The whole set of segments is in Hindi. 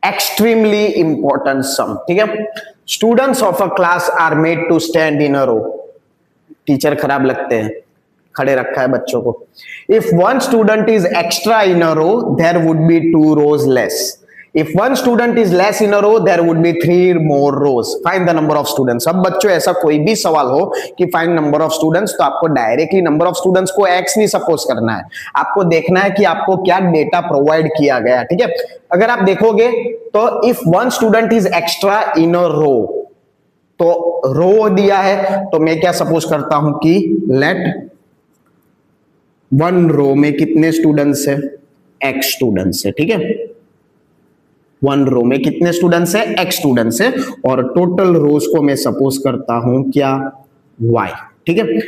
एक्सट्रीमली इंपॉर्टेंट सम, ठीक है। Students of a class are made to stand in a row. Teacher खराब लगते हैं, खड़े रखा है बच्चों को। If one student is extra in a row there would be 2 rows less. If one student is less in a row, there would be 3 more rows. Find the number of students. अब बच्चों ऐसा कोई भी सवाल हो कि find number of students, तो आपको डायरेक्टली नंबर ऑफ स्टूडेंट्स को x नहीं सपोज करना है, आपको देखना है कि आपको क्या डेटा प्रोवाइड किया गया, ठीक है। अगर आप देखोगे तो if one student is extra in a row, तो रो दिया है तो मैं क्या सपोज करता हूं कि let 1 रो में कितने स्टूडेंट्स है, x स्टूडेंट्स है, ठीक है। 1 रो में कितने स्टूडेंट्स है, x स्टूडेंट्स है, और टोटल रोज को मैं सपोज करता हूं क्या, y, ठीक है।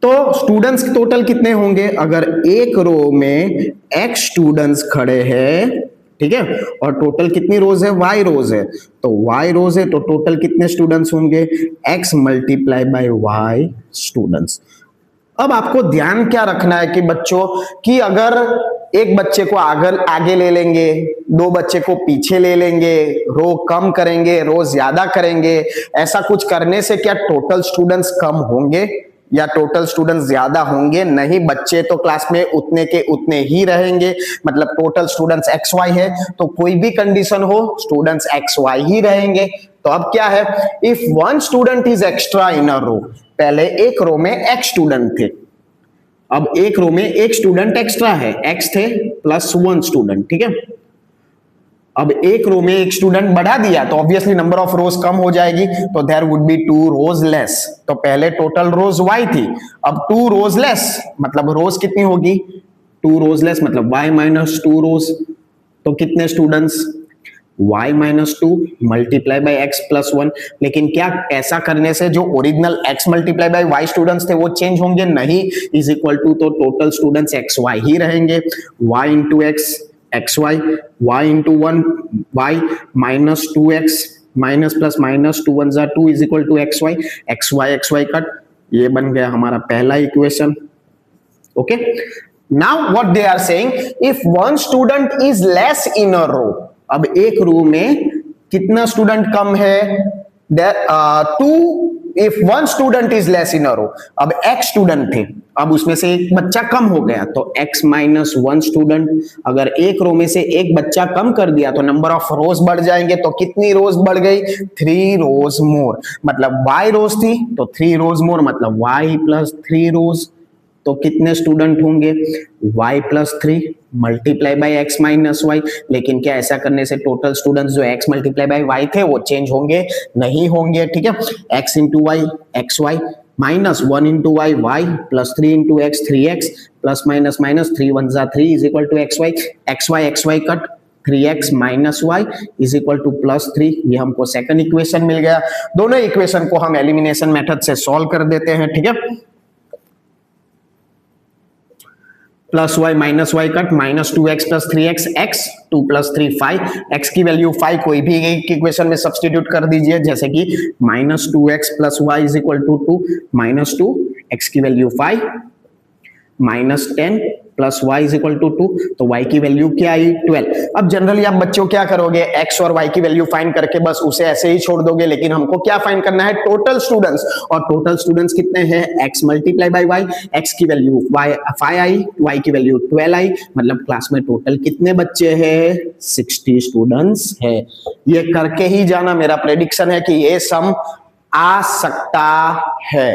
तो स्टूडेंट्स टोटल कितने होंगे, अगर एक रो में x स्टूडेंट्स खड़े हैं, ठीक है, और टोटल कितनी रोज है, y रोज है, तो y रोज है तो टोटल कितने स्टूडेंट्स होंगे, x multiply by y students. अब आपको ध्यान क्या रखना है कि बच्चों कि अगर एक बच्चे को आगे ले लेंगे, 2 बच्चे को पीछे ले लेंगे, रो कम करेंगे, रो ज्यादा करेंगे, ऐसा कुछ करने से क्या टोटल स्टूडेंट्स कम होंगे या टोटल स्टूडेंट्स ज्यादा होंगे? नहीं, बच्चे तो क्लास में उतने के उतने ही रहेंगे। मतलब टोटल स्टूडेंट्स XY है तो कोई भी कंडीशन हो स्टूडेंट्स XY ही रहेंगे। तो अब क्या है, if one student is extra in a row, पहले एक रो में x स्टूडेंट थे, अब एक रो में एक स्टूडेंट एक्स्ट्रा है, x थे प्लस 1 स्टूडेंट, ठीक है। अब एक रो में एक स्टूडेंट बढ़ा दिया तो ऑब्वियसली नंबर ऑफ रोज कम हो जाएगी, तो there would be 2 rows less. तो पहले टोटल रोज y थी, अब 2 rows लेस, मतलब रोज कितनी होगी, 2 rows लेस मतलब y माइनस 2 rows, तो कितने students, y minus 2 multiply by x plus 1। लेकिन क्या ऐसा करने से जो original x multiply by y students थे वो चेंज होंगे? नहीं, इज इक्वल टू, तो टोटल स्टूडेंट्स XY ही रहेंगे, y into x XY, y into 1 y minus 2x minus plus minus 2 1 जा 2 is equal to XY, XY XY cut, ये बन गया हमारा पहला equation. Okay, now what they are saying, if one student is less in a row, अब एक रो में कितना स्टूडेंट कम है, 2। If one student is less in a row, अब x स्टूडेंट थे, अब उसमें से एक बच्चा कम हो गया तो x माइनस 1 स्टूडेंट। अगर एक रो में से एक बच्चा कम कर दिया तो नंबर ऑफ रोज बढ़ जाएंगे, तो कितनी रोज बढ़ गई, 3 रोज मोर, मतलब y रोज थी तो 3 रोज मोर, मतलब y प्लस 3 रोज, तो कितने स्टूडेंट होंगे, y plus 3 multiply by x minus y। लेकिन क्या ऐसा करने से टोटल स्टूडेंट्स जो x मल्टीप्लाई बाई y थे वो चेंज होंगे? नहीं होंगे, ठीक है। x into y XY minus 1 into y y plus 3 into x 3x plus minus minus 3 1 जा 3 is equal to XY, XY XY cut, 3x minus y is equal to plus 3। ये हमको सेकंड इक्वेशन मिल गया। दोनों इक्वेशन को हम एलिमिनेशन मेथड से सॉल्व कर देते हैं, ठीक है। Plus y minus y cut, minus 2x plus 3x x 2 plus 3 5, x की वैल्यू 5 कोई भी एक इक्वेशन में सब्स्टिट्यूट कर दीजिए, जैसे कि minus 2x plus y is equal to 2, minus 2 x की value 5 minus 10 plus y is equal to 2, तो y की वैल्यू क्या आई, 12। अब जनरली आप बच्चों क्या करोगे, x और y की वैल्यू फाइंड करके बस उसे ऐसे ही छोड़ दोगे, लेकिन हमको क्या फाइंड करना है, टोटल स्टूडेंट्स। और टोटल स्टूडेंट्स कितने हैं, x multiply by y, x की वैल्यू 5 आई, y की वैल्यू 12 आई, मतलब क्लास में टोटल कितने बच्चे हैं, 60 स्टूडेंट्स है। ये करके ही जाना, मेरा प्रेडिक्शन है कि ये सम आ सकता है।